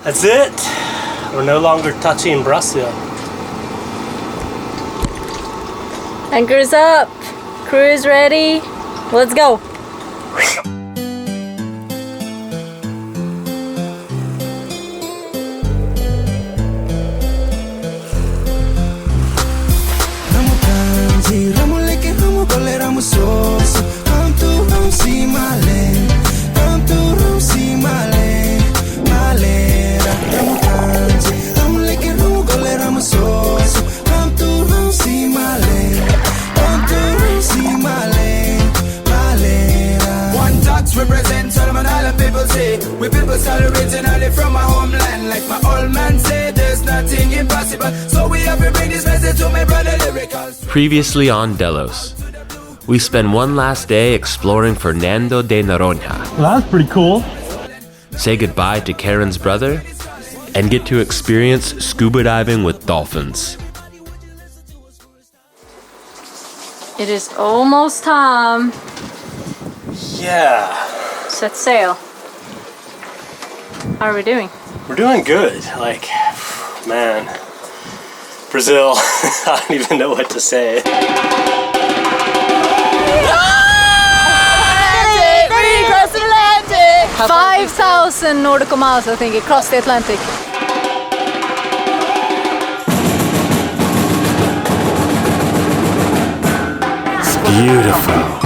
That's it. We're no longer touching Brazil. Anchor's up. Crew is ready. Let's go. Ramukanji, Ramuleke, Ramukole, Ramusos. Come to Ramsi Male. Come to Ramsi Male. Male. Ramukanji, Ramuleke, Ramukole, Ramusos. Come to Ramsi Male. Come to Ramsi Male. Male. Ontox represents Solomon Island people say. We people start originally from my homeland. Like my old man said, there's nothing impossible. So we have to bring this message to my brother lyrical. Previously on Delos, we spend one last day exploring Fernando de Noronha. Well, that's pretty cool. Say goodbye to Karen's brother, and get to experience scuba diving with dolphins. It is almost time. Yeah. Set sail. How are we doing? We're doing good. Like, man. Brazil, I don't even know what to say. 5,000 nautical miles, I think, across the Atlantic. It's beautiful.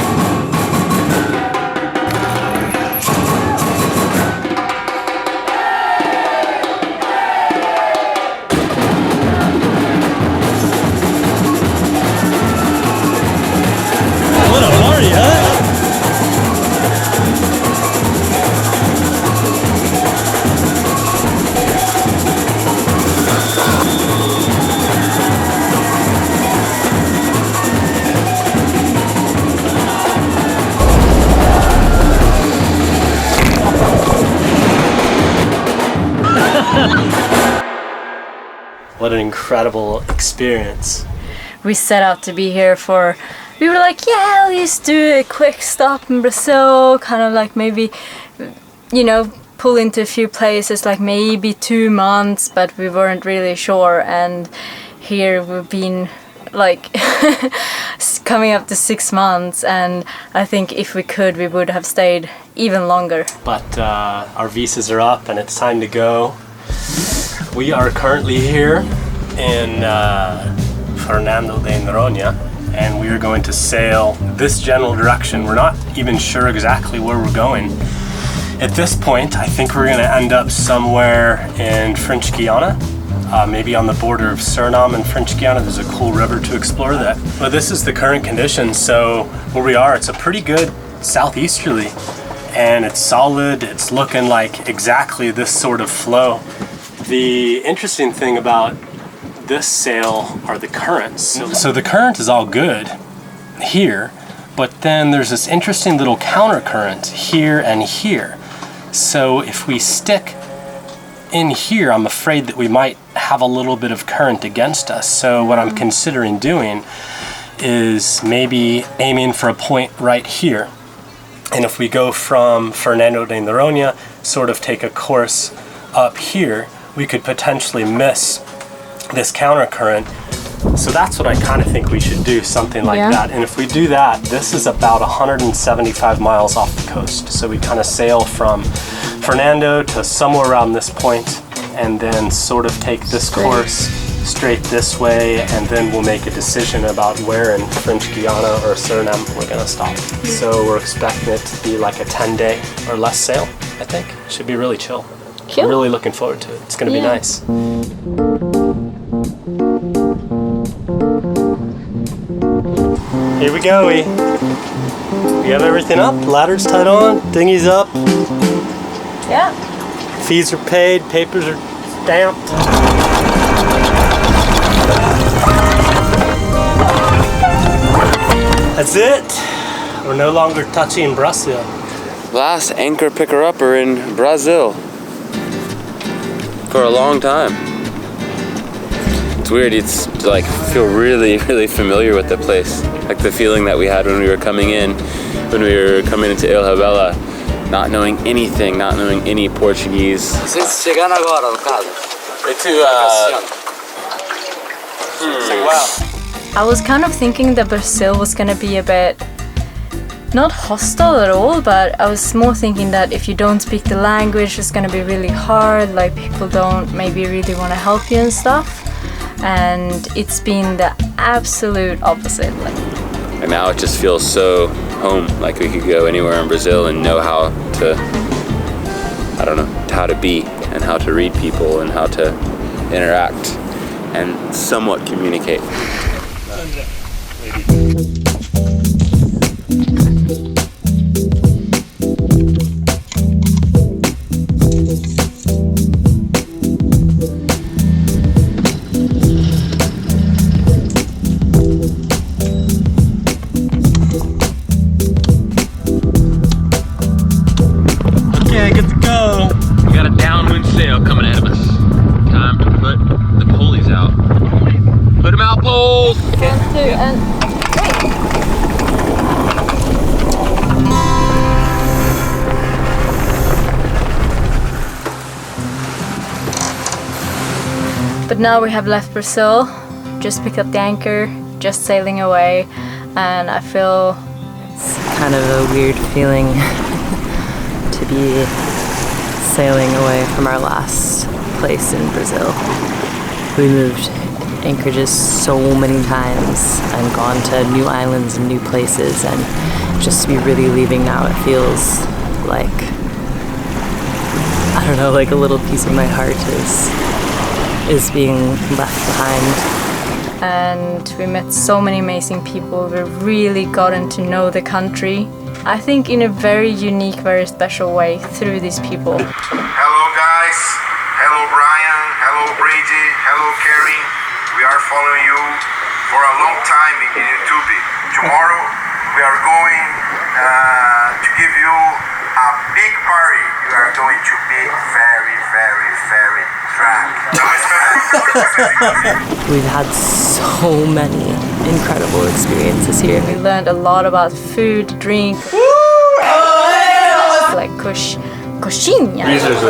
What a party, huh? What an incredible experience. We set out to be here for, we were like, yeah, let's do a quick stop in Brazil, kind of like maybe, you know, pull into a few places, like maybe 2 months, but we weren't really sure. And here we've been like coming up to 6 months, and I think if we could, we would have stayed even longer. But our visas are up and it's time to go. We are currently here in Fernando de Noronha, and we are going to sail this general direction. We're not even sure exactly where we're going. At this point, I think we're going to end up somewhere in French Guiana, maybe on the border of Suriname and French Guiana. There's a cool river to explore that. But this is the current condition, so where we are, it's a pretty good southeasterly, and it's solid. It's looking like exactly this sort of flow. The interesting thing about this sail are the currents. So the current is all good here, but then there's this interesting little counter current here and here. So if we stick in here, I'm afraid that we might have a little bit of current against us. So what I'm considering doing is maybe aiming for a point right here. And if we go from Fernando de Noronha, sort of take a course up here, we could potentially miss this counter current. So that's what I kind of think we should do, something like that. And if we do that, this is about 175 miles off the coast. So we kind of sail from Fernando to somewhere around this point, and then sort of take this course straight this way, and then we'll make a decision about where in French Guiana or Suriname we're gonna stop. So we're expecting it to be like a 10-day or less sail, I think. Should be really chill. Cool. I'm really looking forward to it. It's gonna be nice. Here we go, we have everything up, ladder's tied on, dinghy's up. Yeah. Fees are paid, papers are stamped. That's it. We're no longer touching Brazil. Last anchor picker-upper in Brazil. For a long time. It's weird, it's like feel really, really familiar with the place. Like the feeling that we had when we were coming in, when we were coming into Ilhabela. not knowing anything, not knowing any Portuguese. Vocês chegaram agora, no caso? I was kind of thinking that Brazil was gonna be a bit not hostile at all, but I was more thinking that if you don't speak the language, it's gonna be really hard, like people don't maybe really want to help you and stuff. And it's been the absolute opposite. And now it just feels so home, like we could go anywhere in Brazil and know how to, I don't know, how to be and how to read people and how to interact and somewhat communicate. Okay, good to go. We got a downwind sail coming ahead of us. Time to put the pulleys out. Put them out, poles! 1, 2, and But now we have left Brazil, just picked up the anchor, just sailing away, and I feel it's kind of a weird feeling to be sailing away from our last place in Brazil. We moved anchorages so many times and gone to new islands and new places, and just to be really leaving now, it feels like, I don't know, like a little piece of my heart is being left behind. and we met so many amazing people. We really gotten to know the country, I think in a very unique, very special way through these people. Hello guys, hello Brian, hello Brady, hello Kerry. We are following you for a long time in YouTube. Tomorrow we are going to give you a big party. You are going to be very, very, very drunk. We've had so many incredible experiences here. We learned a lot about food, drink, like coxinha.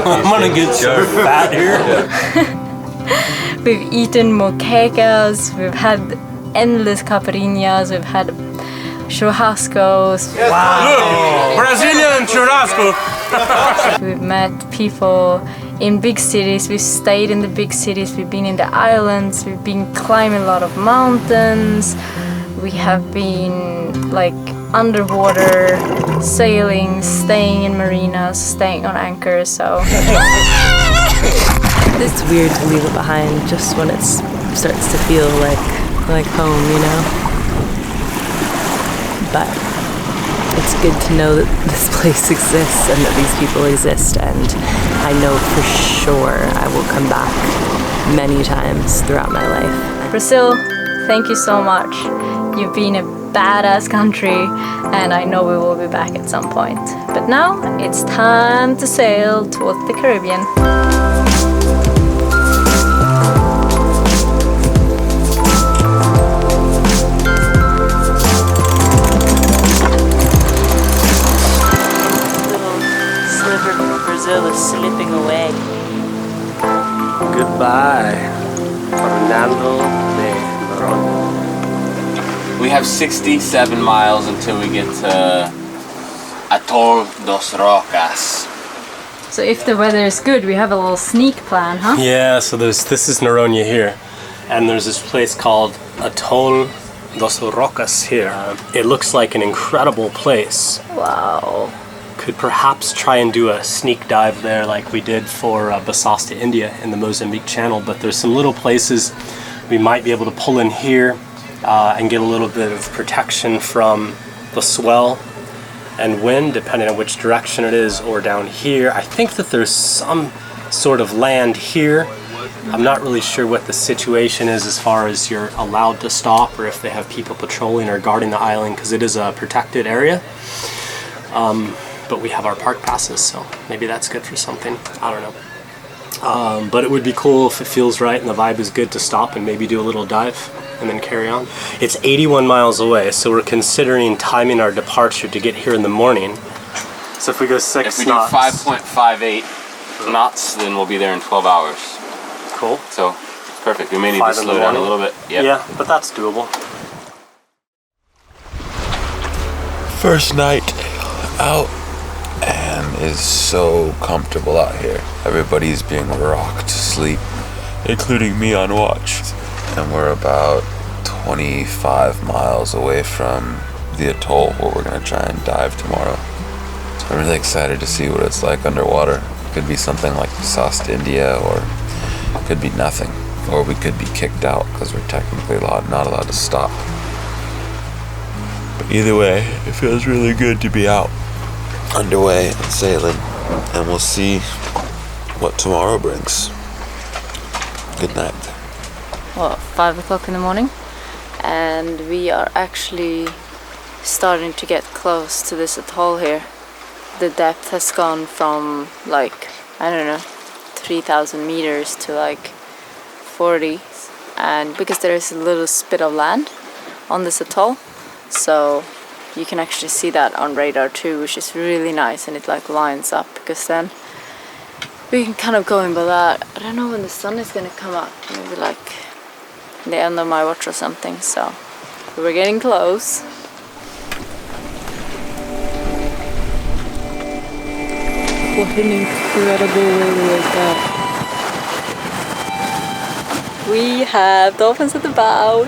I'm gonna get so fat here. We've eaten moquecas, we've had endless caipirinhas, we've had churrascos. Wow! Brazilian churrasco! We've met people in big cities, we've stayed in the big cities, we've been in the islands, we've been climbing a lot of mountains, we have been like underwater, sailing, staying in marinas, staying on anchors, so... It's weird to leave it behind just when it starts to feel like home, you know? But it's good to know that this place exists and that these people exist, and I know for sure I will come back many times throughout my life. Brazil, thank you so much. You've been a badass country, and I know we will be back at some point. But now it's time to sail towards the Caribbean. Brazil is slipping away. Goodbye, Fernando de Noronha. We have 67 miles until we get to Atoll dos Rocas. So if the weather is good, we have a little sneak plan, huh? Yeah, so this is Noronha here, and there's this place called Atoll dos Rocas here. It looks like an incredible place. Wow. Could perhaps try and do a sneak dive there like we did for Basasta, India in the Mozambique Channel, but there's some little places we might be able to pull in here and get a little bit of protection from the swell and wind, depending on which direction it is, or down here. I think that there's some sort of land here. I'm not really sure what the situation is as far as you're allowed to stop or if they have people patrolling or guarding the island, because it is a protected area. But we have our park passes, so maybe that's good for something. I don't know. But it would be cool if it feels right and the vibe is good to stop and maybe do a little dive and then carry on. It's 81 miles away, so we're considering timing our departure to get here in the morning. So if we go 6 If we knots. do 5.58 knots, then we'll be there in 12 hours. Cool. So it's perfect. We may need to 5 in the slow down a morning. little bit. Yep. Yeah, but that's doable. First night out, and is so comfortable out here. Everybody's being rocked to sleep, including me on watch. And we're about 25 miles away from the atoll where we're gonna try and dive tomorrow. So I'm really excited to see what it's like underwater. It could be something like South India, or it could be nothing. Or we could be kicked out because we're technically not allowed to stop. But either way, it feels really good to be out, underway and sailing. And we'll see what tomorrow brings. Good night. Well, 5 o'clock in the morning, and we are actually starting to get close to this atoll here. The depth has gone from like, I don't know, 3,000 meters to like 40, and because there is a little spit of land on this atoll, so you can actually see that on radar too, which is really nice, and it like lines up, because then we can kind of go in by that. I don't know when the sun is gonna come up, maybe like the end of my watch or something, so we're getting close. What an incredible way to wake up. We have dolphins at the bow.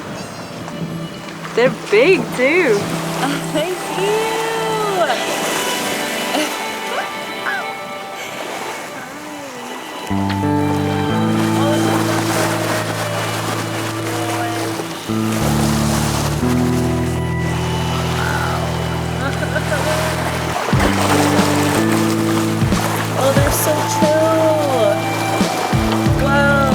They're big too. Oh, thank you. Oh, they're so chill. Wow.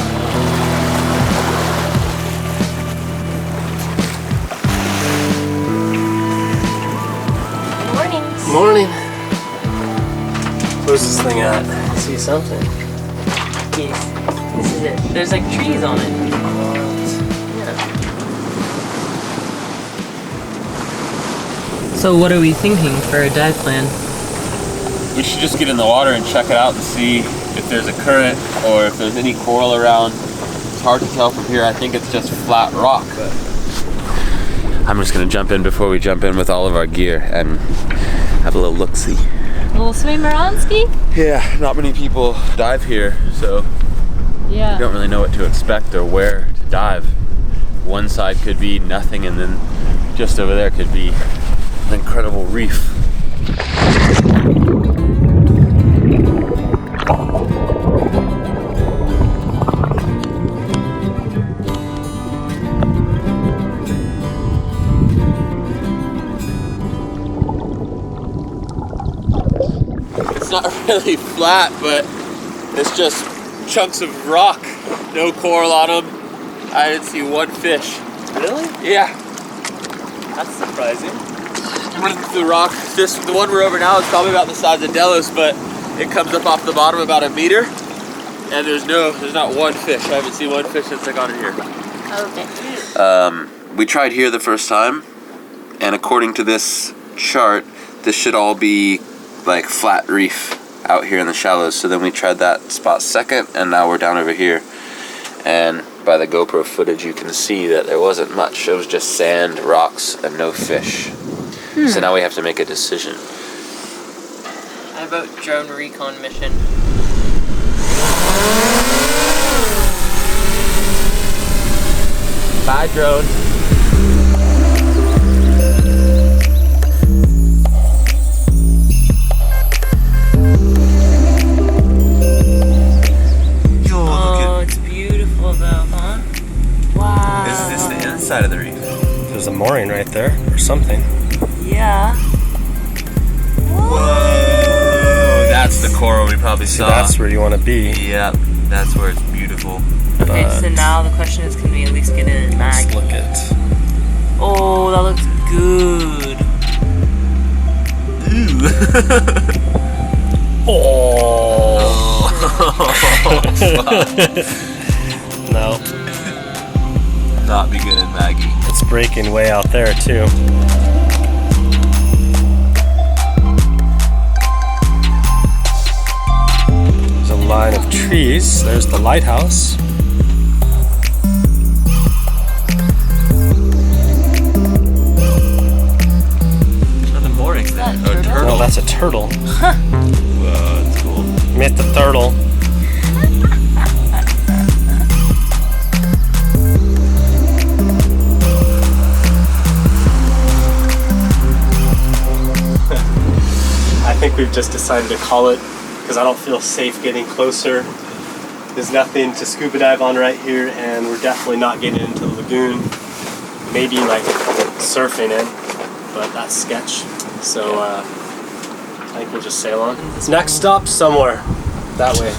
Morning. Where's this thing at? I see something. Yes, this is it. There's like trees on it. Yeah. So what are we thinking for a dive plan? We should just get in the water and check it out and see if there's a current or if there's any coral around. It's hard to tell from here. I think it's just flat rock. But I'm just gonna jump in before we jump in with all of our gear and have a little look-see. A little swimmeranski? Yeah, not many people dive here, so Yeah. you don't really know what to expect or where to dive. One side could be nothing, and then just over there could be an incredible reef. It's not really flat, but it's just chunks of rock. No coral on them. I didn't see one fish. Really? Yeah. That's surprising. The rock, the one we're over now is probably about the size of Delos, but it comes up off the bottom about a meter, and there's not one fish. I haven't seen one fish since I got in here. Okay. We tried here the first time, and according to this chart, this should all be like flat reef out here in the shallows. So then we tried that spot second, and now we're down over here. And by the GoPro footage, you can see that there wasn't much. It was just sand, rocks, and no fish. So now we have to make a decision. How about drone recon mission? Bye, drone. Oh, it's beautiful though, huh? Wow. Is this the inside of the reef? There's a mooring right there, or something. Yeah. Whoa! That's the coral we probably See, saw. that's where you want to be. Yep, that's where it's beautiful. Okay, so now the question is, can we at least get a mag? Let's look at. Oh, that looks good. Oh. No, Not be good at Maggie. it's breaking way out there too. line of trees. There's the lighthouse. Nothing boring there. A turtle. No, that's a turtle. Whoa, that's cool. Meet the turtle. I think we've just decided to call it because I don't feel safe getting closer. There's nothing to scuba dive on right here, and we're definitely not getting into the lagoon. Maybe like surfing in, but that's sketch. So I think we'll just sail on. Next stop, somewhere that way.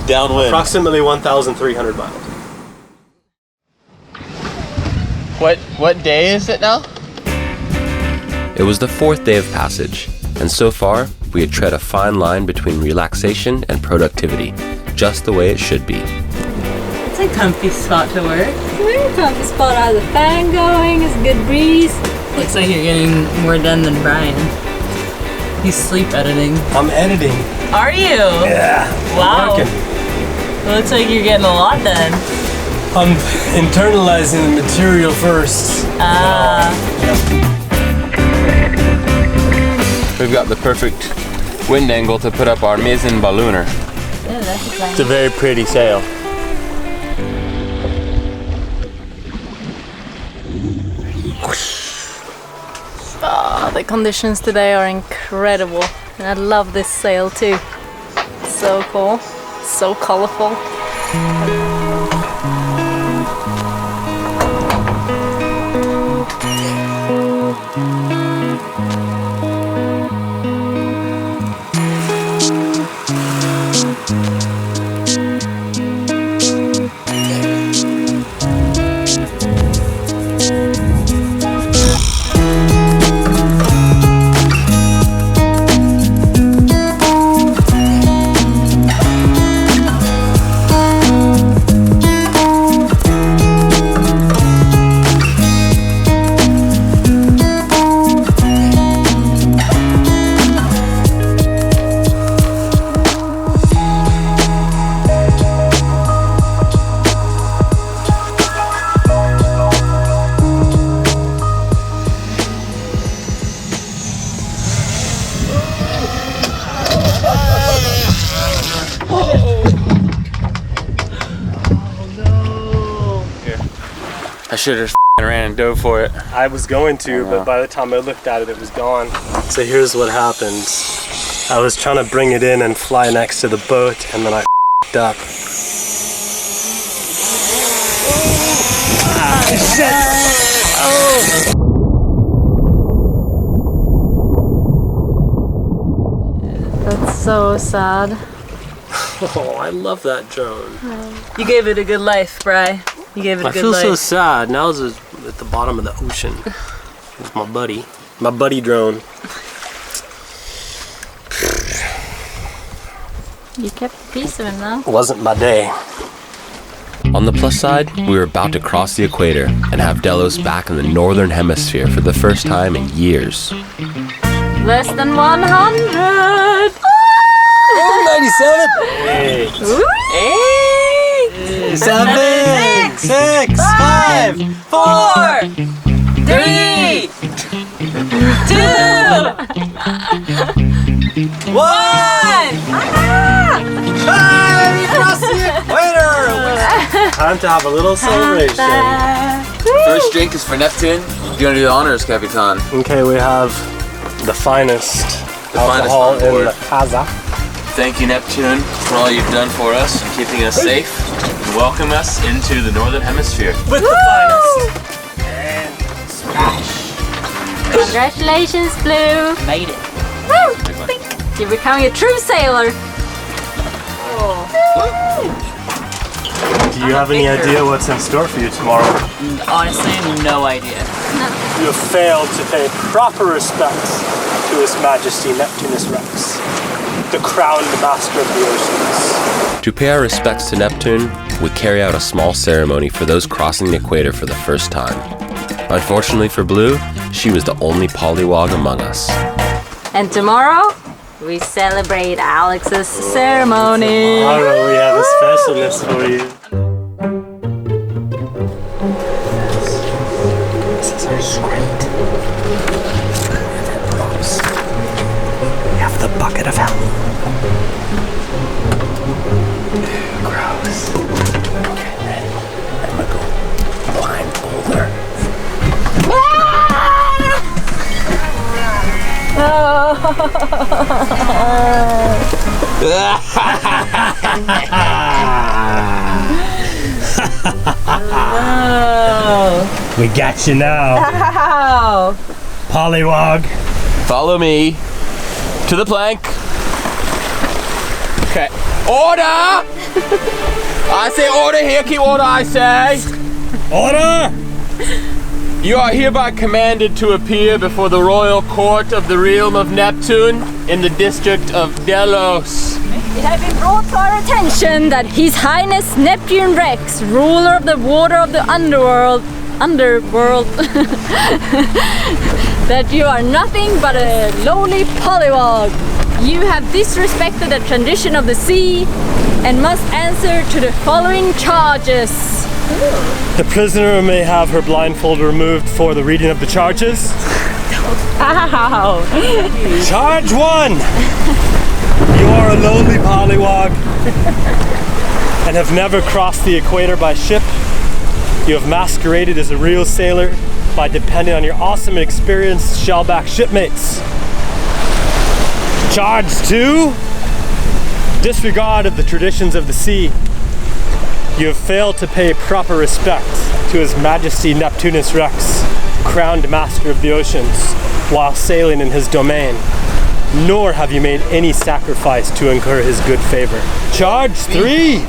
Downwind. Approximately 1,300 miles. What day is it now? It was the 4th day of passage, and so far, we had tread a fine line between relaxation and productivity, just the way it should be. It's a comfy spot to work. Very comfy spot. I have the fan going. It's a good breeze. Looks like you're getting more done than Brian. He's sleep editing. I'm editing. Are you? Yeah. Wow. Working. It looks like you're getting a lot done. I'm internalizing the material first. We've got the perfect wind angle to put up our mizzen ballooner. Yeah, that's exciting. It's a very pretty sail. Oh, the conditions today are incredible. And I love this sail too. It's so cool. So colorful. I should have ran and dove for it. I was going to, but by the time I looked at it, it was gone. So here's what happened. I was trying to bring it in and fly next to the boat, and then I f***ed up. That's so sad. Oh, I love that drone. You gave it a good life, Bri. You gave it a good life. I feel so sad. Now it's at the bottom of the ocean. It's my buddy drone. You kept a piece of him though. It wasn't my day. On the plus side, we were about to cross the equator and have Delos back in the northern hemisphere for the first time in years. Less than 100. 97. 7, 6, 5, 4, 3, 2, 1. We crossed the equator! Time to have a little celebration. First drink is for Neptune. Do you want to do the honors, Capitan? Okay, we have the finest alcohol finest on board. in the casa. Thank you, Neptune, for all you've done for us and keeping us safe. And welcome us into the Northern Hemisphere. With the finest. And smash. Congratulations, Blue. Made it. Woo! You're becoming a true sailor. Do you have any idea what's in store for you tomorrow? Honestly, no idea. You have failed to pay proper respects to His Majesty Neptunus Rex, the crowned master of the oceans. To pay our respects to Neptune, we carry out a small ceremony for those crossing the equator for the first time. Unfortunately for Blue, she was the only pollywog among us. And tomorrow, We celebrate Alex's ceremony. Tomorrow we have a specialist for you. This is our script. We have the bucket of hell. Gross. Okay, ready? I'm gonna go blindfolder. We got you now. Ow. Pollywog. Follow me to the plank. Okay. Order! I say order here, keep order, I say. Order! You are hereby commanded to appear before the royal court of the realm of Neptune in the district of Delos. It has been brought to our attention that His Highness Neptune Rex, ruler of the water of the underworld, that you are nothing but a lowly pollywog. You have disrespected the tradition of the sea and must answer to the following charges. The prisoner may have her blindfold removed for the reading of the charges. Ow! Charge 1! You are a lowly pollywog and have never crossed the equator by ship. You have masqueraded as a real sailor by depending on your awesome and experienced shellback shipmates. Charge 2! Disregard of the traditions of the sea. You have failed to pay proper respect to His Majesty Neptunus Rex, crowned master of the oceans, while sailing in his domain. Nor have you made any sacrifice to incur his good favor. Charge 3!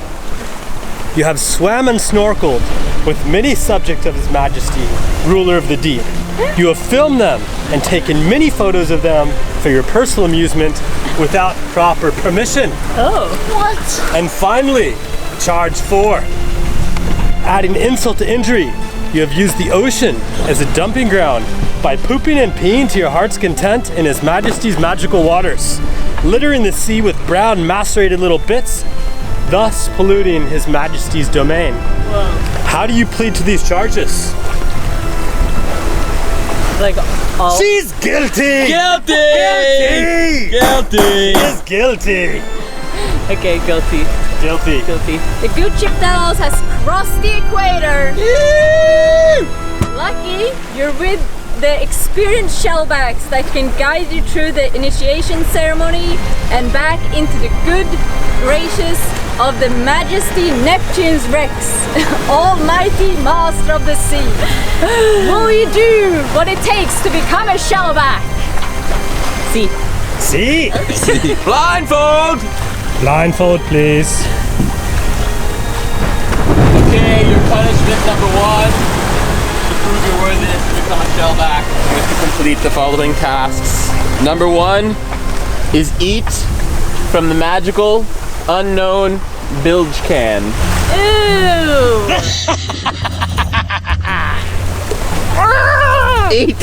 You have swam and snorkeled with many subjects of His Majesty, ruler of the deep. You have filmed them and taken many photos of them for your personal amusement without proper permission. Oh. What? And finally, charge 4. Adding insult to injury, you have used the ocean as a dumping ground by pooping and peeing to your heart's content in His Majesty's magical waters, littering the sea with brown macerated little bits, thus polluting His Majesty's domain. Whoa. How do you plead to these charges? Like all. She's guilty! Guilty! Guilty! Guilty! She's guilty! Okay, guilty. Guilty. Guilty. The good ship Delos has crossed the equator. Lucky you're with the experienced shellbacks that can guide you through the initiation ceremony and back into the good gracious of the Majesty Neptune's Rex, almighty master of the sea. Will you do what it takes to become a shellback? See. See? Blindfold! Blindfold, please. Okay, your punishment number 1. To prove your worthiness to become a shellback, you have to complete the following tasks. Number 1 is eat from the magical, unknown bilge can. Ew! Eat!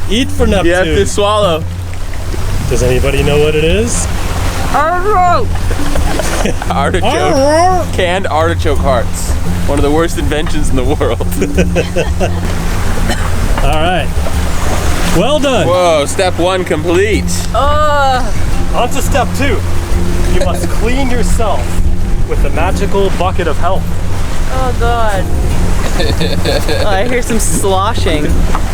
Eat for Neptune. You have to swallow. Does anybody know what it is? Artichoke. Canned artichoke hearts. One of the worst inventions in the world. All right. Well done. Whoa, step 1 complete. On to step 2. You must clean yourself with the magical bucket of health. Oh God. Oh, I hear some sloshing.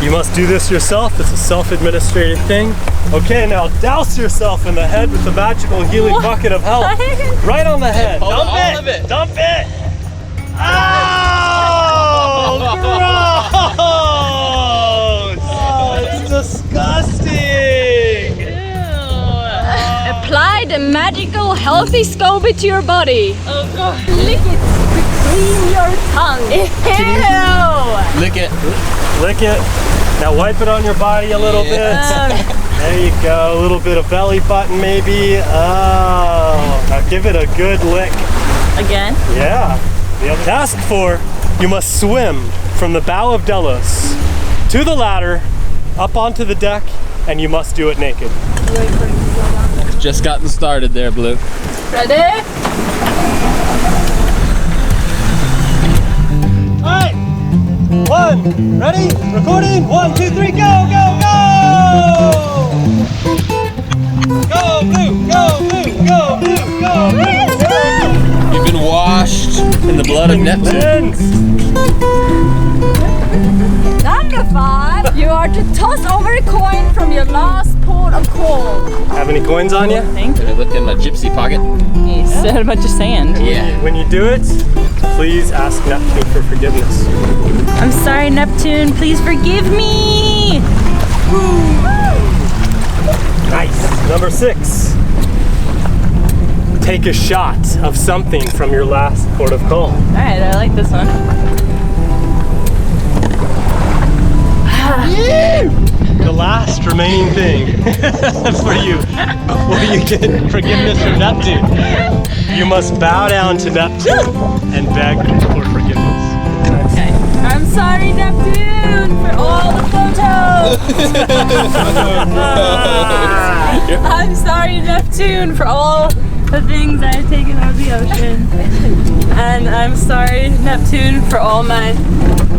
You must do this yourself. It's a self-administrated thing. Okay, now douse yourself in the head with the magical healing bucket of health. Right on the head. All Dump of it. Dump it. Oh, gross! Oh, it's disgusting. Apply the magical healthy SCOBY to your body. Oh God. Lick it to clean your tongue. Ew! Lick it. Lick it. Now wipe it on your body a little bit. There you go. A little bit of belly button maybe. Oh. Now give it a good lick. Again? Yeah. Task 4. You must swim from the bow of Delos to the ladder, up onto the deck, and you must do it naked. Just gotten started there, Blue. Ready? Alright! 1, ready? Recording? 1, 2, 3, go, go, go! Go, Blue! Go, Blue! Go, Blue! Go, Blue! You've been washed in the blood of Neptune. Number 5, you are to toss over a coin from your last port of call. Have any coins on you? Thank Can I look in my gypsy pocket? you. Said a bunch of sand. Yeah. When you do it, please ask Neptune for forgiveness. I'm sorry, Neptune. Please forgive me. Nice. Number 6. Take a shot of something from your last port of call. All right, I like this one. The last remaining thing for you before you get forgiveness from Neptune. You must bow down to Neptune and beg for forgiveness. Okay. I'm sorry, Neptune, for all the photos. I'm sorry, Neptune, for all the things I've taken out of the ocean. And I'm sorry, Neptune, for all my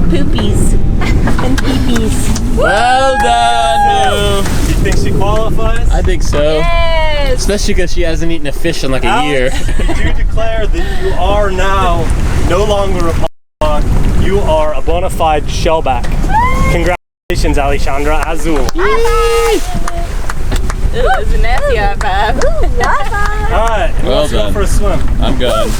poopies and peepees. Well done, Blue. Do you think she qualifies? I think so. Yes. Especially because she hasn't eaten a fish in like a year. You do declare that you are now no longer a polyglot. You are a bona fide shellback. Congratulations, Alexandra Azul. It was a nasty high five. Alright, Well let's go done. for a swim. I'm going.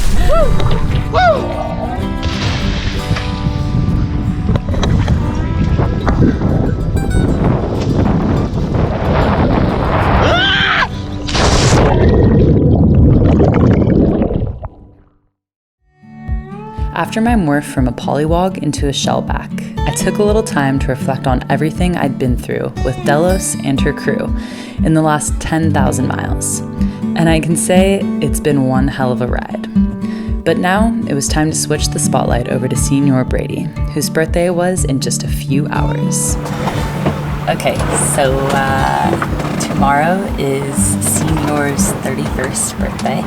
After my morph from a polywog into a shellback, I took a little time to reflect on everything I'd been through with Delos and her crew in the last 10,000 miles. And I can say it's been one hell of a ride. But now it was time to switch the spotlight over to Senior Brady, whose birthday was in just a few hours. Okay, so tomorrow is Senior's 31st birthday,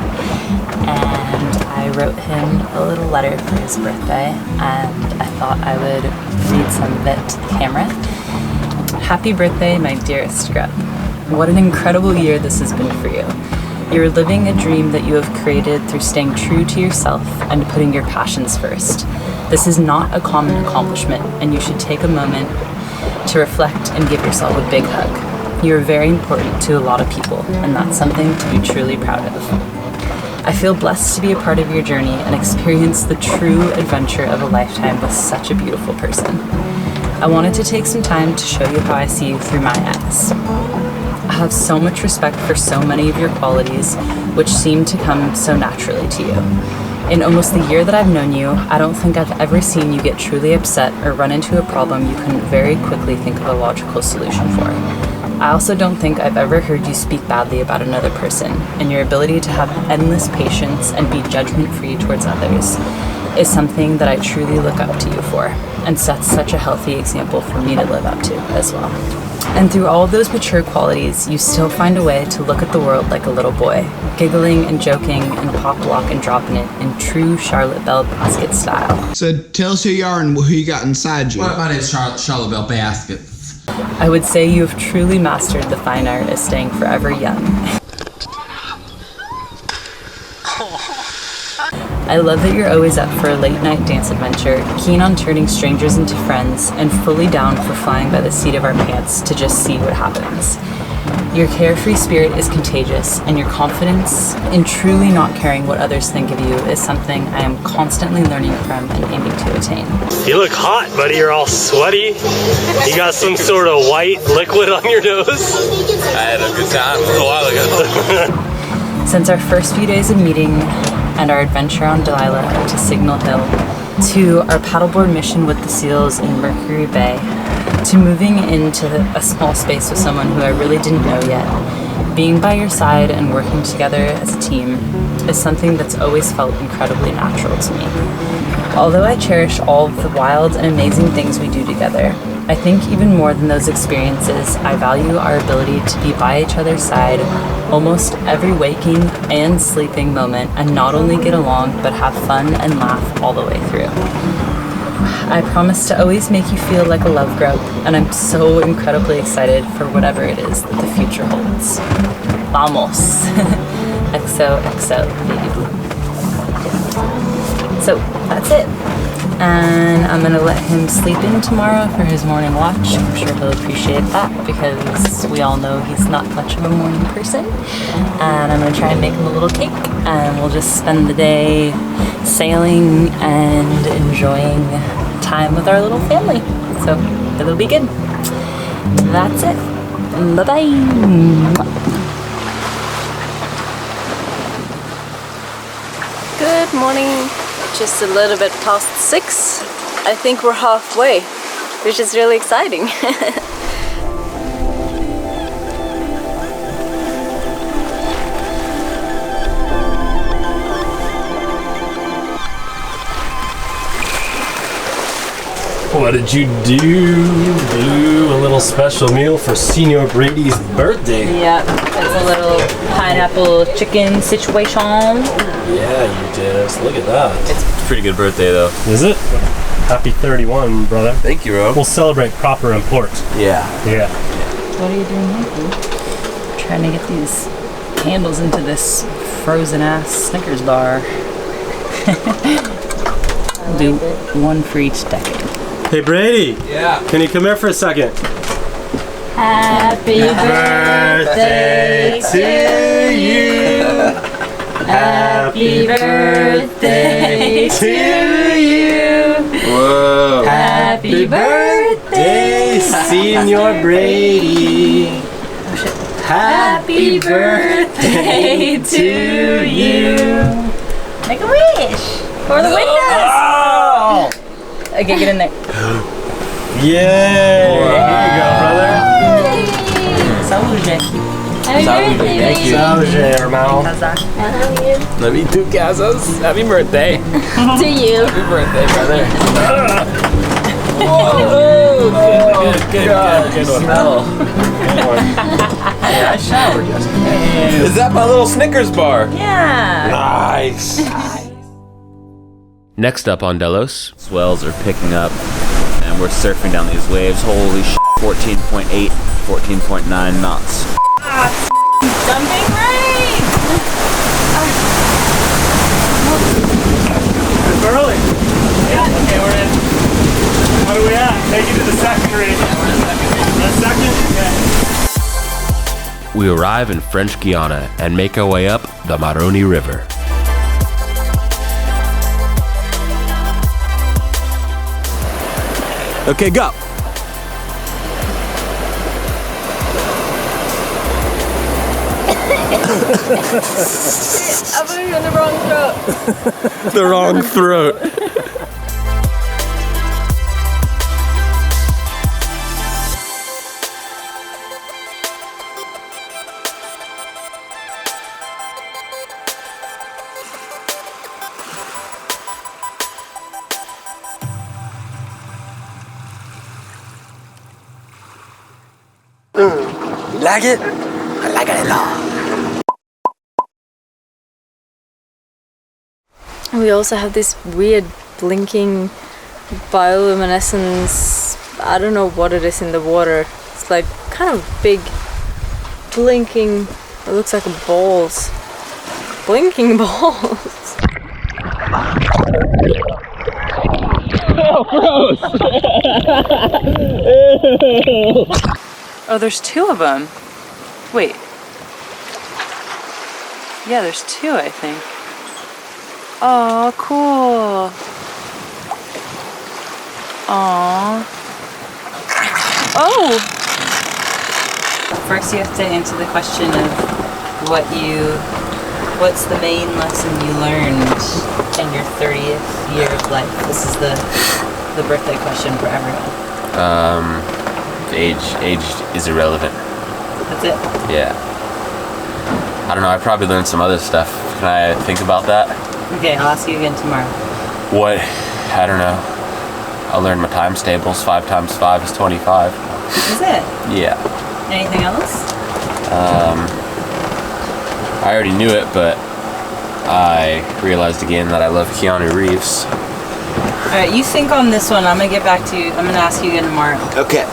and I wrote him a little letter for his birthday, and I thought I would read some of it to the camera. Happy birthday, my dearest Grub. What an incredible year this has been for you. You're living a dream that you have created through staying true to yourself and putting your passions first. This is not a common accomplishment, and you should take a moment to reflect and give yourself a big hug. You are very important to a lot of people, and that's something to be truly proud of. I feel blessed to be a part of your journey and experience the true adventure of a lifetime with such a beautiful person. I wanted to take some time to show you how I see you through my eyes. I have so much respect for so many of your qualities, which seem to come so naturally to you. In almost the year that I've known you, I don't think I've ever seen you get truly upset or run into a problem you couldn't very quickly think of a logical solution for. I also don't think I've ever heard you speak badly about another person, and your ability to have endless patience and be judgment-free towards others is something that I truly look up to you for, and sets such a healthy example for me to live up to as well. And through all of those mature qualities, you still find a way to look at the world like a little boy, giggling and joking and pop, lock, and dropping it in true Charlotte Belle Basket style. So tell us who you are and who you got inside you. My name's Charlotte Belle Basket. I would say you have truly mastered the fine art of staying forever young. I love that you're always up for a late night dance adventure, keen on turning strangers into friends, and fully down for flying by the seat of our pants to just see what happens. Your carefree spirit is contagious, and your confidence in truly not caring what others think of you is something I am constantly learning from and aiming to attain. You look hot, buddy. You're all sweaty. You got some sort of white liquid on your nose. I had a good time a while ago. Since our first few days of meeting and our adventure on Delilah up to Signal Hill, to our paddleboard mission with the seals in Mercury Bay, to moving into a small space with someone who I really didn't know yet, being by your side and working together as a team is something that's always felt incredibly natural to me. Although I cherish all of the wild and amazing things we do together, I think even more than those experiences, I value our ability to be by each other's side almost every waking and sleeping moment and not only get along, but have fun and laugh all the way through. I promise to always make you feel like a love grub, and I'm so incredibly excited for whatever it is that the future holds. Vamos! XOXO, baby blue. So, that's it. And I'm gonna let him sleep in tomorrow for his morning watch. I'm sure he'll appreciate that because we all know he's not much of a morning person. And I'm gonna try and make him a little cake, and we'll just spend the day sailing and enjoying time with our little family. So it'll be good. That's it. Bye-bye. Good morning. Just a little bit past 6. I think we're halfway, which is really exciting. What did you do, Blue? A little special meal for Senior Brady's birthday. Yep, it's a little pineapple chicken situation. Yeah, you did. Look at that. It's a pretty good birthday, though. Is it? Happy 31, brother. Thank you, Rob. We'll celebrate proper in port. Yeah. Yeah. What are you doing here, Blue? Trying to get these candles into this frozen ass Snickers bar. I'll do one for each decade. Hey, Brady. Yeah. Can you come here for a second? Happy birthday to you. Happy birthday to you. Whoa. Happy birthday, Senior Brady. Happy birthday to you. Make a wish for the windows. Oh! Okay, get in there. Yay! Here you go, brother. Salute. Happy birthday, Thank you. Salve, irmão. Love you too, Casas. Happy birthday. to you. Happy birthday, brother. Good smell. Yeah, I showered yesterday. Is that my little Snickers bar? Yeah. Nice. Next up on Delos, Swells are picking up, and we're surfing down these waves. Holy shit. 14.8, 14.9 knots. Dumping rain! It's early. Yeah, okay, we're in. What are we at? Take you to the second rig. The second? Okay. we arrive in French Guiana and make our way up the Maroni River. Okay, go. I put you in the wrong throat. The wrong throat. You like it? I like it a lot. We also have this weird blinking bioluminescence. I don't know what it is in the water. It's like kind of big blinking. It looks like balls. Blinking balls. Oh, gross! Oh, there's two of them. Wait. Yeah, there's two, I think. Oh, cool. Aww. Oh! First you have to answer the question of what's the main lesson you learned in your 30th year of life? This is the birthday question for everyone. Age is irrelevant. That's it? Yeah. I don't know, I probably learned some other stuff. Can I think about that? Okay, I'll ask you again tomorrow. What? I don't know. I learned my times tables. 5 times 5 is 25. Is it? Yeah. Anything else? I already knew it, but I realized again that I love Keanu Reeves. Alright, you think on this one. I'm gonna get back to you. I'm gonna ask you again tomorrow. Okay.